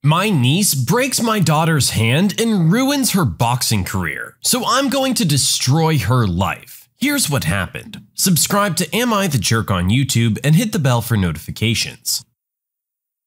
My niece breaks my daughter's hand and ruins her boxing career, so I'm going to destroy her life. Here's what happened. Subscribe to Am I the Jerk on YouTube and hit the bell for notifications.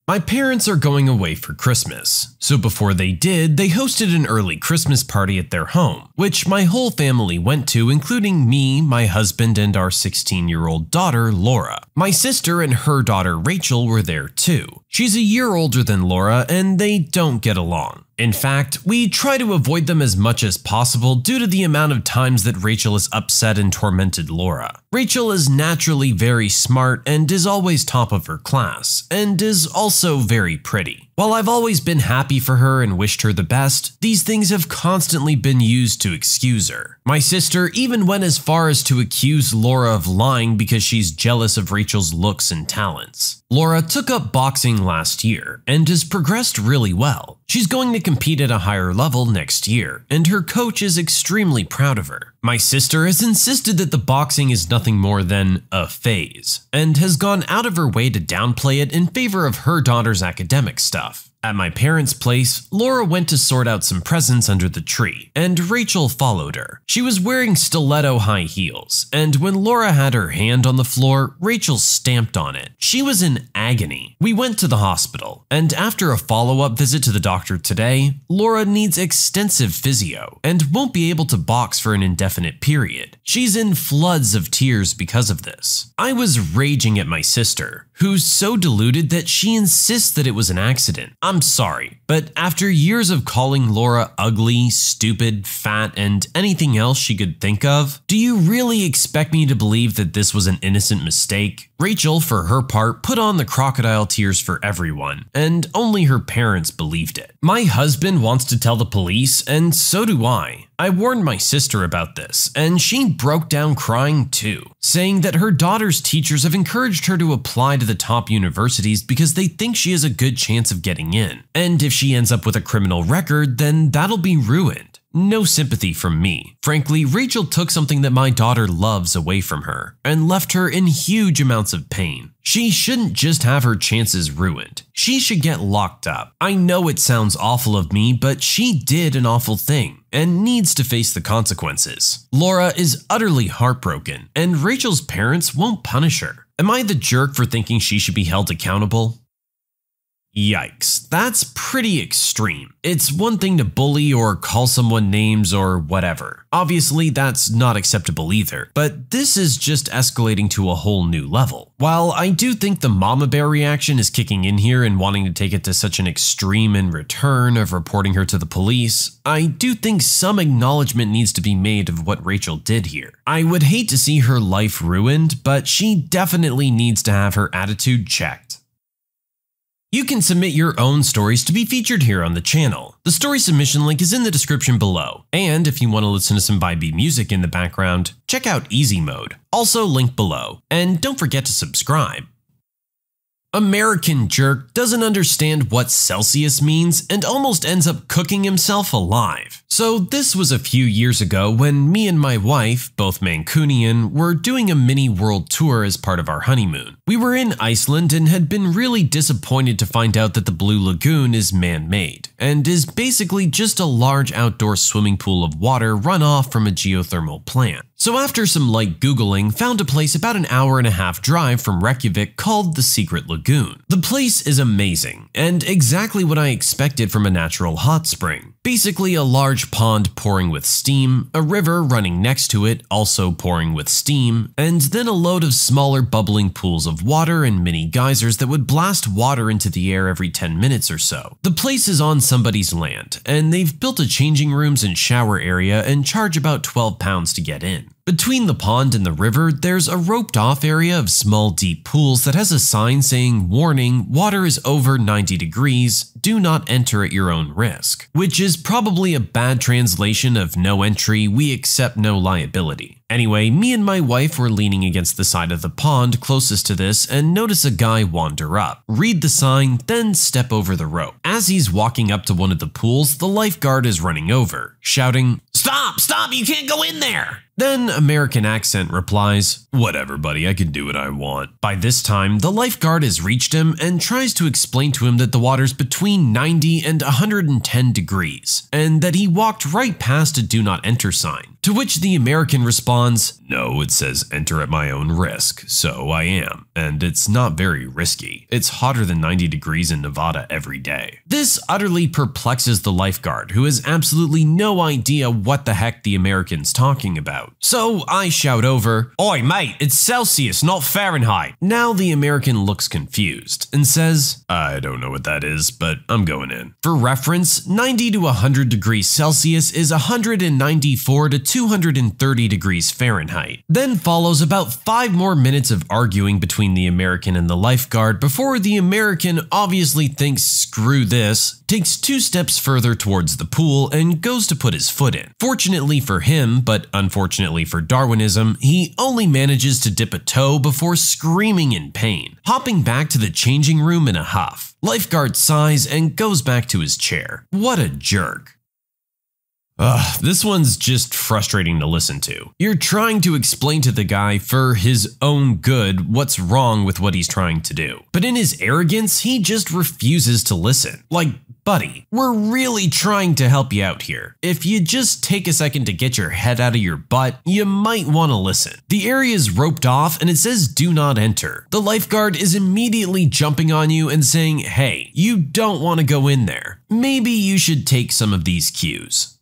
My parents are going away for Christmas, so before they did, they hosted an early Christmas party at their home, which my whole family went to, including me, my husband, and our 16-year-old daughter, Laura. My sister and her daughter, Rachel, were there too. She's a year older than Laura, and they don't get along. In fact, we try to avoid them as much as possible due to the amount of times that Rachel has upset and tormented Laura. Rachel is naturally very smart and is always top of her class, and is also very pretty. While I've always been happy for her and wished her the best, these things have constantly been used to excuse her. My sister even went as far as to accuse Laura of lying because she's jealous of Rachel's looks and talents. Laura took up boxing last year and has progressed really well. She's going to compete at a higher level next year, and her coach is extremely proud of her. My sister has insisted that the boxing is nothing more than a phase, and has gone out of her way to downplay it in favor of her daughter's academic stuff. At my parents' place, Laura went to sort out some presents under the tree, and Rachel followed her. She was wearing stiletto high heels, and when Laura had her hand on the floor, Rachel stamped on it. She was in agony. We went to the hospital, and after a follow-up visit to the doctor today, Laura needs extensive physio, and won't be able to box for an indefinite period. She's in floods of tears because of this. I was raging at my sister, who's so deluded that she insists that it was an accident. I'm sorry, but after years of calling Laura ugly, stupid, fat, and anything else she could think of, do you really expect me to believe that this was an innocent mistake? Rachel, for her part, put on the crocodile tears for everyone, and only her parents believed it. My husband wants to tell the police, and so do I. I warned my sister about this, and she broke down crying too, saying that her daughter's teachers have encouraged her to apply to the top universities because they think she has a good chance of getting in. And if she ends up with a criminal record, then that'll be ruined. No sympathy from me. Frankly, Rachel took something that my daughter loves away from her, and left her in huge amounts of pain. She shouldn't just have her chances ruined. She should get locked up. I know it sounds awful of me, but she did an awful thing, and needs to face the consequences. Laura is utterly heartbroken, and Rachel's parents won't punish her. Am I the jerk for thinking she should be held accountable? Yikes, that's pretty extreme. It's one thing to bully or call someone names or whatever. Obviously, that's not acceptable either, but this is just escalating to a whole new level. While I do think the mama bear reaction is kicking in here and wanting to take it to such an extreme in return of reporting her to the police, I do think some acknowledgement needs to be made of what Rachel did here. I would hate to see her life ruined, but she definitely needs to have her attitude checked. You can submit your own stories to be featured here on the channel. The story submission link is in the description below, and if you want to listen to some Vibe music in the background, check out Easymode, also linked below, and don't forget to subscribe. American jerk doesn't understand what Celsius means and almost ends up cooking himself alive. So this was a few years ago when me and my wife, both Mancunian, were doing a mini world tour as part of our honeymoon. We were in Iceland and had been really disappointed to find out that the Blue Lagoon is man-made, and is basically just a large outdoor swimming pool of water run off from a geothermal plant. So after some light Googling, found a place about an hour-and-a-half drive from Reykjavik called the Secret Lagoon. The place is amazing, and exactly what I expected from a natural hot spring. Basically a large pond pouring with steam, a river running next to it also pouring with steam, and then a load of smaller bubbling pools of water and mini geysers that would blast water into the air every 10 minutes or so. The place is on somebody's land, and they've built a changing rooms and shower area and charge about £12 to get in. Between the pond and the river, there's a roped-off area of small deep pools that has a sign saying, "Warning, water is over 90 degrees, do not enter at your own risk," which is probably a bad translation of "no entry, we accept no liability." Anyway, me and my wife were leaning against the side of the pond closest to this and notice a guy wander up, read the sign, then step over the rope. As he's walking up to one of the pools, the lifeguard is running over, shouting, "Stop, stop, you can't go in there!" Then American Accent replies, "Whatever, buddy, I can do what I want." By this time, the lifeguard has reached him and tries to explain to him that the water's between 90 and 110 degrees, and that he walked right past a do not enter sign. To which the American responds, "No, it says enter at my own risk, so I am, and it's not very risky. It's hotter than 90 degrees in Nevada every day." This utterly perplexes the lifeguard, who has absolutely no idea what the heck the American's talking about. So I shout over, "Oi mate, it's Celsius, not Fahrenheit." Now the American looks confused and says, "I don't know what that is, but I'm going in." For reference, 90 to 100 degrees Celsius is 194 to 230 degrees Fahrenheit. Then follows about 5 more minutes of arguing between the American and the lifeguard before the American obviously thinks screw this, takes 2 steps further towards the pool and goes to put his foot in. Fortunately for him, but unfortunately for Darwinism, he only manages to dip a toe before screaming in pain, hopping back to the changing room in a huff. Lifeguard sighs and goes back to his chair. What a jerk. This one's just frustrating to listen to. You're trying to explain to the guy for his own good what's wrong with what he's trying to do. But in his arrogance, he just refuses to listen. Like, buddy, we're really trying to help you out here. If you just take a second to get your head out of your butt, you might want to listen. The area is roped off and it says do not enter. The lifeguard is immediately jumping on you and saying, hey, you don't want to go in there. Maybe you should take some of these cues.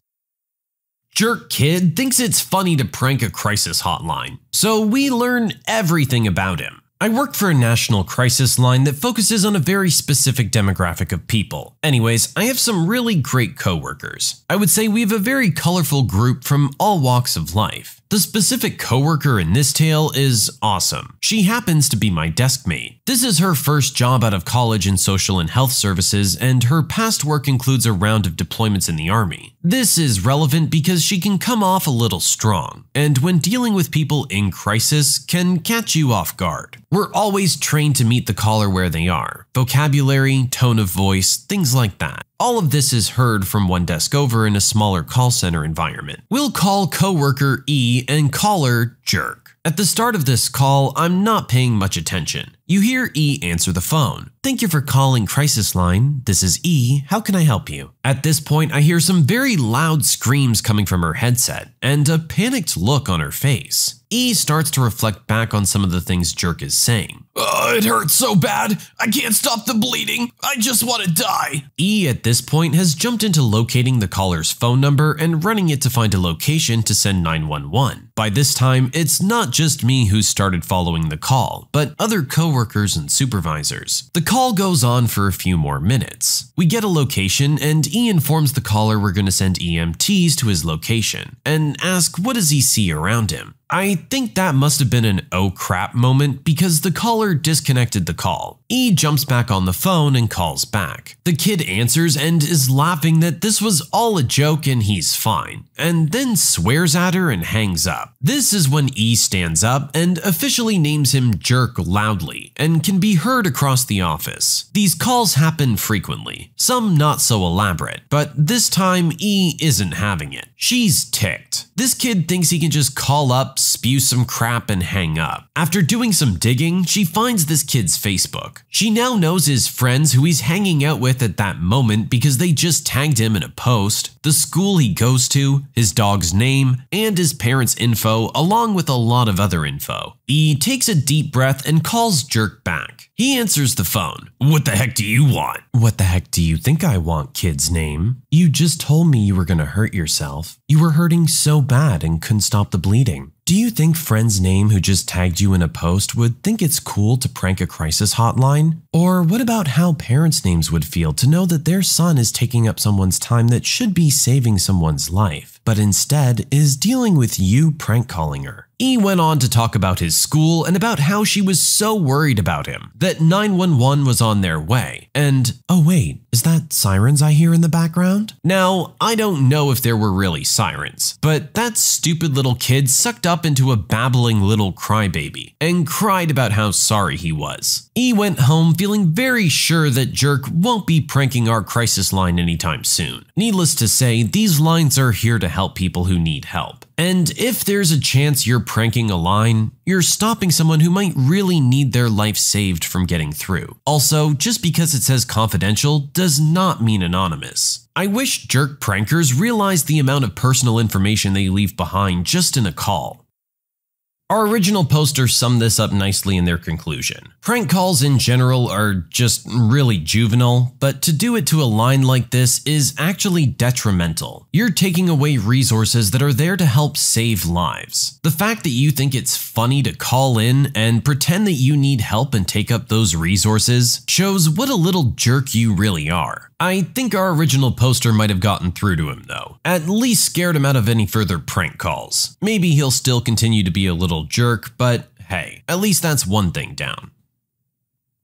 Jerk kid thinks it's funny to prank a crisis hotline, so we learn everything about him. I work for a national crisis line that focuses on a very specific demographic of people. Anyways, I have some really great coworkers. I would say we have a very colorful group from all walks of life. The specific coworker in this tale is awesome. She happens to be my desk mate. This is her first job out of college in social and health services, and her past work includes a round of deployments in the army. This is relevant because she can come off a little strong, and when dealing with people in crisis, can catch you off guard. We're always trained to meet the caller where they are. Vocabulary, tone of voice, things like that. All of this is heard from one desk over in a smaller call center environment. We'll call coworker E and caller Jerk. At the start of this call, I'm not paying much attention. You hear E answer the phone. "Thank you for calling Crisis Line. This is E. How can I help you?" At this point, I hear some very loud screams coming from her headset and a panicked look on her face. E starts to reflect back on some of the things Jerk is saying. "It hurts so bad. I can't stop the bleeding. I just want to die." E at this point has jumped into locating the caller's phone number and running it to find a location to send 911. By this time, it's not just me who started following the call, but other coworkers and supervisors. The call goes on for a few more minutes. We get a location and E informs the caller we're going to send EMTs to his location and ask what does he see around him. I think that must have been an oh crap moment because the caller disconnected the call. E jumps back on the phone and calls back. The kid answers and is laughing that this was all a joke and he's fine, and then swears at her and hangs up. This is when E stands up and officially names him Jerk loudly and can be heard across the office. These calls happen frequently, some not so elaborate, but this time E isn't having it. She's ticked. This kid thinks he can just call up, spew some crap, and hang up. After doing some digging, she finds this kid's Facebook. She now knows his friends who he's hanging out with at that moment because they just tagged him in a post, the school he goes to, his dog's name, and his parents' info, along with a lot of other info. E takes a deep breath and calls Jerk back. He answers the phone. "What the heck do you want?" "What the heck do you think I want, kid's name? You just told me you were gonna hurt yourself. You were hurting so bad and couldn't stop the bleeding. Do you think friend's name who just tagged you in a post would think it's cool to prank a crisis hotline? Or what about how parents' names would feel to know that their son is taking up someone's time that should be saving someone's life, but instead is dealing with you prank calling her?" E went on to talk about his school and about how she was so worried about him, that 911 was on their way, and oh wait, is that sirens I hear in the background? Now, I don't know if there were really sirens, but that stupid little kid sucked up into a babbling little crybaby and cried about how sorry he was. E went home feeling very sure that Jerk won't be pranking our crisis line anytime soon. Needless to say, these lines are here to help people who need help. And if there's a chance you're pranking a line, you're stopping someone who might really need their life saved from getting through. Also, just because it says confidential does not mean anonymous. I wish jerk prankers realized the amount of personal information they leave behind just in a call. Our original poster summed this up nicely in their conclusion. Prank calls in general are just really juvenile, but to do it to a line like this is actually detrimental. You're taking away resources that are there to help save lives. The fact that you think it's funny to call in and pretend that you need help and take up those resources shows what a little jerk you really are. I think our original poster might have gotten through to him though. At least scared him out of any further prank calls. Maybe he'll still continue to be a little jerk, but hey, at least that's one thing down.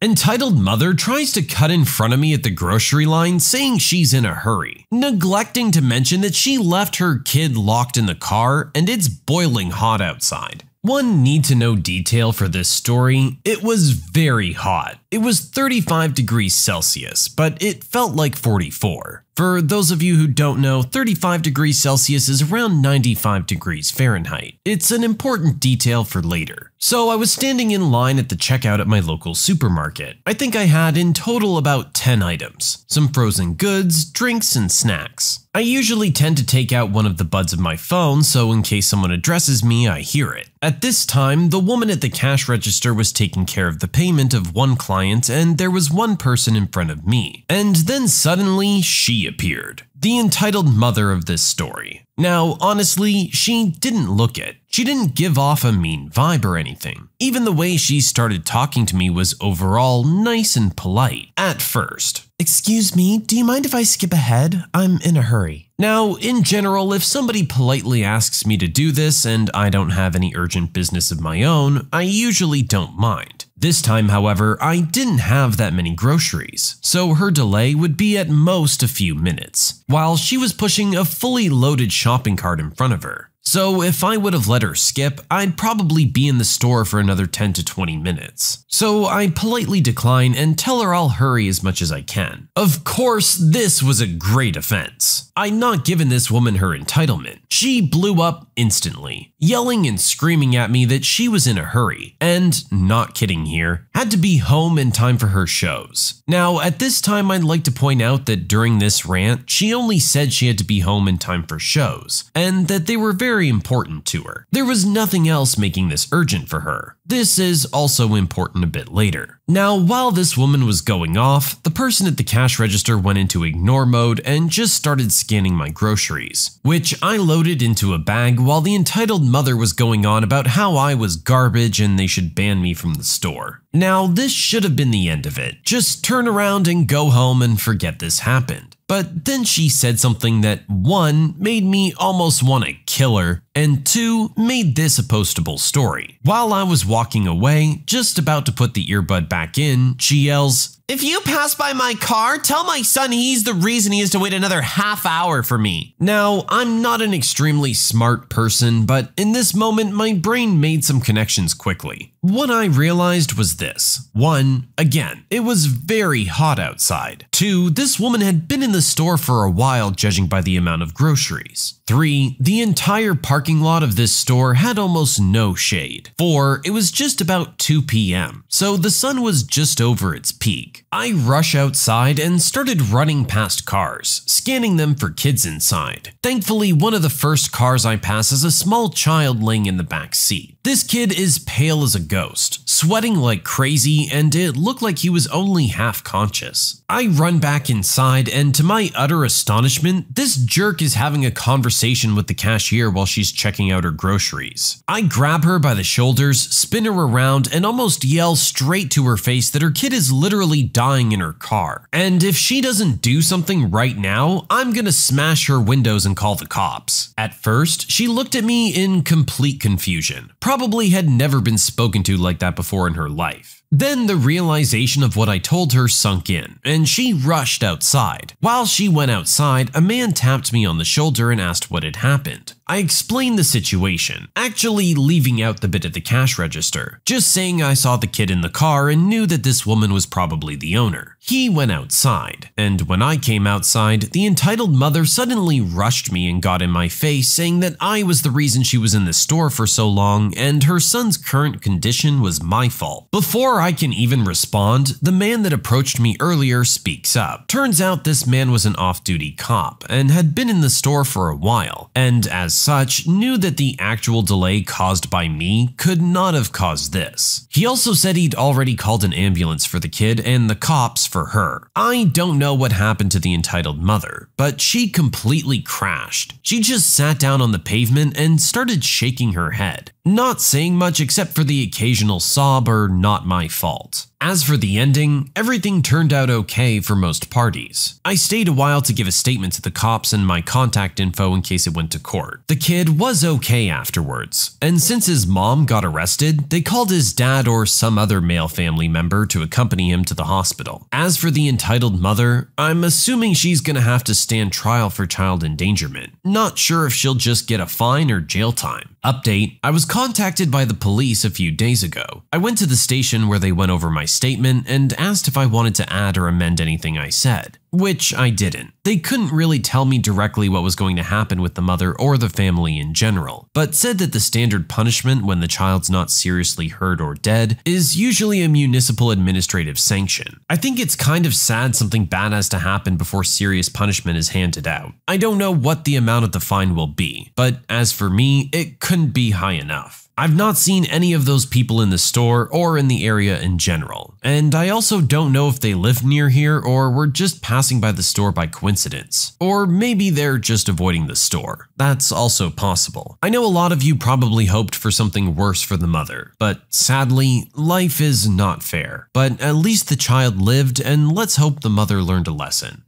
Entitled mother tries to cut in front of me at the grocery line saying she's in a hurry, neglecting to mention that she left her kid locked in the car and it's boiling hot outside. One need-to-know detail for this story, it was very hot. It was 35 degrees Celsius, but it felt like 44. For those of you who don't know, 35 degrees Celsius is around 95 degrees Fahrenheit. It's an important detail for later. So I was standing in line at the checkout at my local supermarket. I think I had in total about 10 items, some frozen goods, drinks, and snacks. I usually tend to take out one of the buds of my phone, so in case someone addresses me, I hear it. At this time, the woman at the cash register was taking care of the payment of one client and there was one person in front of me. And then suddenly, she appeared. The entitled mother of this story. Now, honestly, she didn't look it. She didn't give off a mean vibe or anything. Even the way she started talking to me was overall nice and polite, at first. "Excuse me, do you mind if I skip ahead? I'm in a hurry." Now, in general, if somebody politely asks me to do this and I don't have any urgent business of my own, I usually don't mind. This time, however, I didn't have that many groceries, so her delay would be at most a few minutes, while she was pushing a fully loaded shopping cart in front of her. So if I would have let her skip, I'd probably be in the store for another 10 to 20 minutes. So I politely decline and tell her I'll hurry as much as I can. Of course, this was a great offense. I'd not given this woman her entitlement. She blew up instantly, yelling and screaming at me that she was in a hurry, and, not kidding here, had to be home in time for her shows. Now, at this time, I'd like to point out that during this rant, she only said she had to be home in time for shows, and that they were very important to her. There was nothing else making this urgent for her. This is also important a bit later. Now, while this woman was going off, the person at the cash register went into ignore mode and just started scanning my groceries, which I loaded into a bag while the entitled mother was going on about how I was garbage and they should ban me from the store. Now, this should have been the end of it. Just turn around and go home and forget this happened. But then she said something that 1. Made me almost want to kill her, and 2. Made this a postable story. While I was walking away, just about to put the earbud back in, she yells, "If you pass by my car, tell my son he's the reason he has to wait another half hour for me." Now, I'm not an extremely smart person, but in this moment, my brain made some connections quickly. What I realized was this. 1. Again, it was very hot outside. 2. This woman had been in the store for a while judging by the amount of groceries. 3. The entire parking lot of this store had almost no shade. 4. It was just about 2 p.m., so the sun was just over its peak. I rush outside and started running past cars, scanning them for kids inside. Thankfully, one of the first cars I pass is a small child laying in the back seat. This kid is pale as a ghost, sweating like crazy, and it looked like he was only half conscious. I run back inside, and to my utter astonishment, this jerk is having a conversation with the cashier while she's checking out her groceries. I grab her by the shoulders, spin her around, and almost yell straight to her face that her kid is literally dying in her car. And if she doesn't do something right now, I'm gonna smash her windows and call the cops. At first, she looked at me in complete confusion. Probably had never been spoken to like that before in her life. Then the realization of what I told her sunk in, and she rushed outside. While she went outside, a man tapped me on the shoulder and asked what had happened. I explained the situation, actually leaving out the bit at the cash register, just saying I saw the kid in the car and knew that this woman was probably the owner. He went outside, and when I came outside, the entitled mother suddenly rushed me and got in my face, saying that I was the reason she was in the store for so long and her son's current condition was my fault. Before I can even respond, the man that approached me earlier speaks up. Turns out this man was an off-duty cop and had been in the store for a while, and as such, knew that the actual delay caused by me could not have caused this. He also said he'd already called an ambulance for the kid and the cops for her. I don't know what happened to the entitled mother, but she completely crashed. She just sat down on the pavement and started shaking her head, not saying much except for the occasional sob or "not my fault." As for the ending, everything turned out okay for most parties. I stayed a while to give a statement to the cops and my contact info in case it went to court. The kid was okay afterwards, and since his mom got arrested, they called his dad or some other male family member to accompany him to the hospital. As for the entitled mother, I'm assuming she's gonna have to stand trial for child endangerment. Not sure if she'll just get a fine or jail time. Update: I was contacted by the police a few days ago. I went to the station where they went over my statement and asked if I wanted to add or amend anything I said, which I didn't. They couldn't really tell me directly what was going to happen with the mother or the family in general, but said that the standard punishment when the child's not seriously hurt or dead is usually a municipal administrative sanction. I think it's kind of sad something bad has to happen before serious punishment is handed out. I don't know what the amount of the fine will be, but as for me, it couldn't be high enough. I've not seen any of those people in the store or in the area in general, and I also don't know if they live near here or were just passing by the store by coincidence. Or maybe they're just avoiding the store. That's also possible. I know a lot of you probably hoped for something worse for the mother, but sadly, life is not fair. But at least the child lived, and let's hope the mother learned a lesson.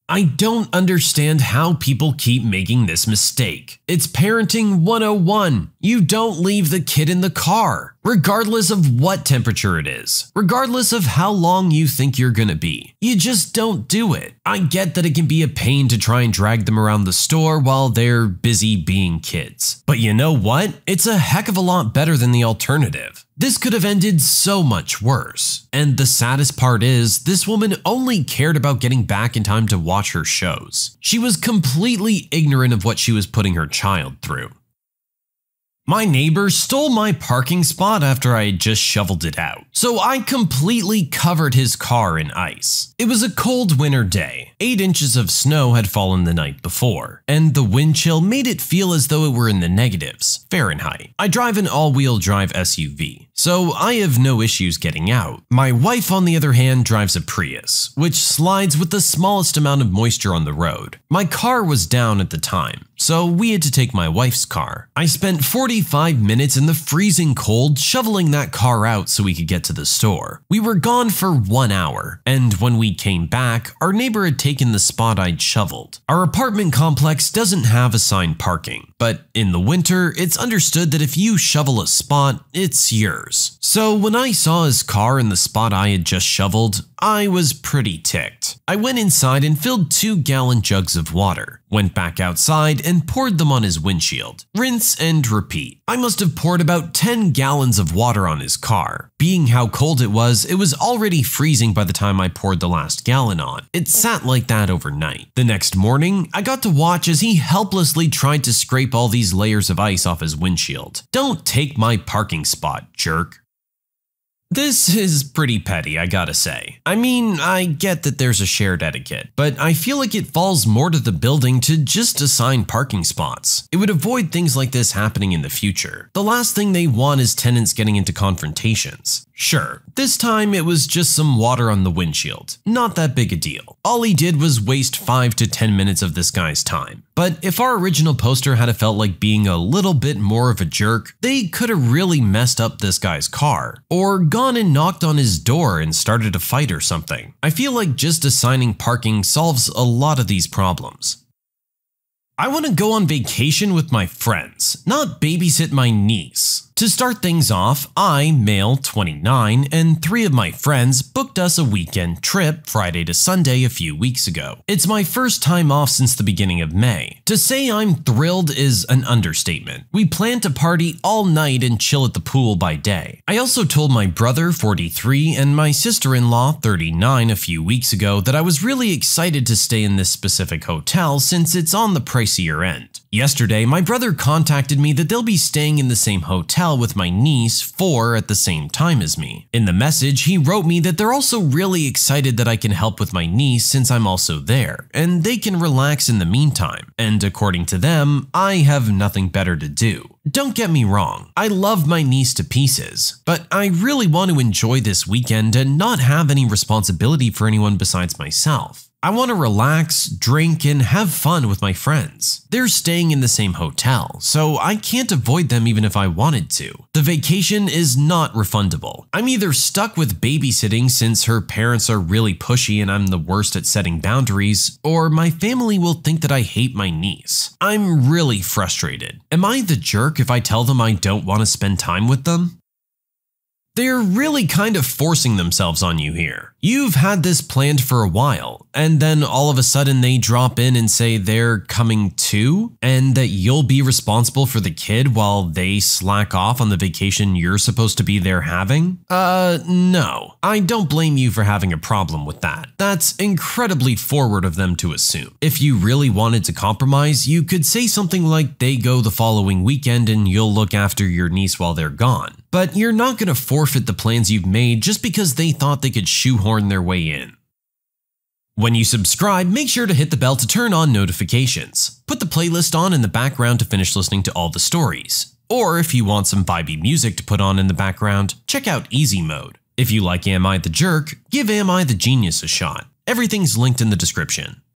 I don't understand how people keep making this mistake. It's parenting 101. You don't leave the kid in the car, regardless of what temperature it is, regardless of how long you think you're gonna be. You just don't do it. I get that it can be a pain to try and drag them around the store while they're busy being kids. But you know what? It's a heck of a lot better than the alternative. This could have ended so much worse. And the saddest part is, this woman only cared about getting back in time to watch her shows. She was completely ignorant of what she was putting her child through. My neighbor stole my parking spot after I had just shoveled it out, so I completely covered his car in ice. It was a cold winter day. 8 inches of snow had fallen the night before, and the wind chill made it feel as though it were in the negatives, Fahrenheit. I drive an all-wheel drive SUV, so I have no issues getting out. My wife, on the other hand, drives a Prius, which slides with the smallest amount of moisture on the road. My car was down at the time, so we had to take my wife's car. I spent 45 minutes in the freezing cold shoveling that car out so we could get to the store. We were gone for 1 hour, and when we came back, our neighbor had taken the spot I'd shoveled. Our apartment complex doesn't have assigned parking, but in the winter, it's understood that if you shovel a spot, it's yours. So when I saw his car in the spot I had just shoveled, I was pretty ticked. I went inside and filled 2-gallon jugs of water, went back outside and poured them on his windshield. Rinse and repeat. I must have poured about 10 gallons of water on his car. Being how cold it was already freezing by the time I poured the last gallon on. It sat like that overnight. The next morning, I got to watch as he helplessly tried to scrape all these layers of ice off his windshield. Don't take my parking spot, jerk. This is pretty petty, I gotta say. I mean, I get that there's a shared etiquette, but I feel like it falls more to the building to just assign parking spots. It would avoid things like this happening in the future. The last thing they want is tenants getting into confrontations. Sure, this time it was just some water on the windshield. Not that big a deal. All he did was waste 5 to 10 minutes of this guy's time. But if our original poster had felt like being a little bit more of a jerk, they could have really messed up this guy's car, or gone and knocked on his door and started a fight or something. I feel like just assigning parking solves a lot of these problems. I want to go on vacation with my friends, not babysit my niece. To start things off, I, male 29, and 3 of my friends booked us a weekend trip Friday to Sunday a few weeks ago. It's my first time off since the beginning of May. To say I'm thrilled is an understatement. We plan to party all night and chill at the pool by day. I also told my brother, 43, and my sister-in-law, 39, a few weeks ago that I was really excited to stay in this specific hotel since it's on the pricier end. Yesterday, my brother contacted me that they'll be staying in the same hotel with my niece, 4, at the same time as me. In the message, he wrote me that they're also really excited that I can help with my niece since I'm also there, and they can relax in the meantime. And according to them, I have nothing better to do. Don't get me wrong, I love my niece to pieces, but I really want to enjoy this weekend and not have any responsibility for anyone besides myself. I want to relax, drink, and have fun with my friends. They're staying in the same hotel, so I can't avoid them even if I wanted to. The vacation is not refundable. I'm either stuck with babysitting since her parents are really pushy and I'm the worst at setting boundaries, or my family will think that I hate my niece. I'm really frustrated. Am I the jerk if I tell them I don't want to spend time with them? They're really kind of forcing themselves on you here. You've had this planned for a while, and then all of a sudden they drop in and say they're coming too, and that you'll be responsible for the kid while they slack off on the vacation you're supposed to be there having? No. I don't blame you for having a problem with that. That's incredibly forward of them to assume. If you really wanted to compromise, you could say something like they go the following weekend and you'll look after your niece while they're gone. But you're not going to forfeit the plans you've made just because they thought they could shoehorn their way in. When you subscribe, make sure to hit the bell to turn on notifications. Put the playlist on in the background to finish listening to all the stories. Or if you want some vibey music to put on in the background, check out Easy Mode. If you like Am I the Jerk, give Am I the Genius a shot. Everything's linked in the description.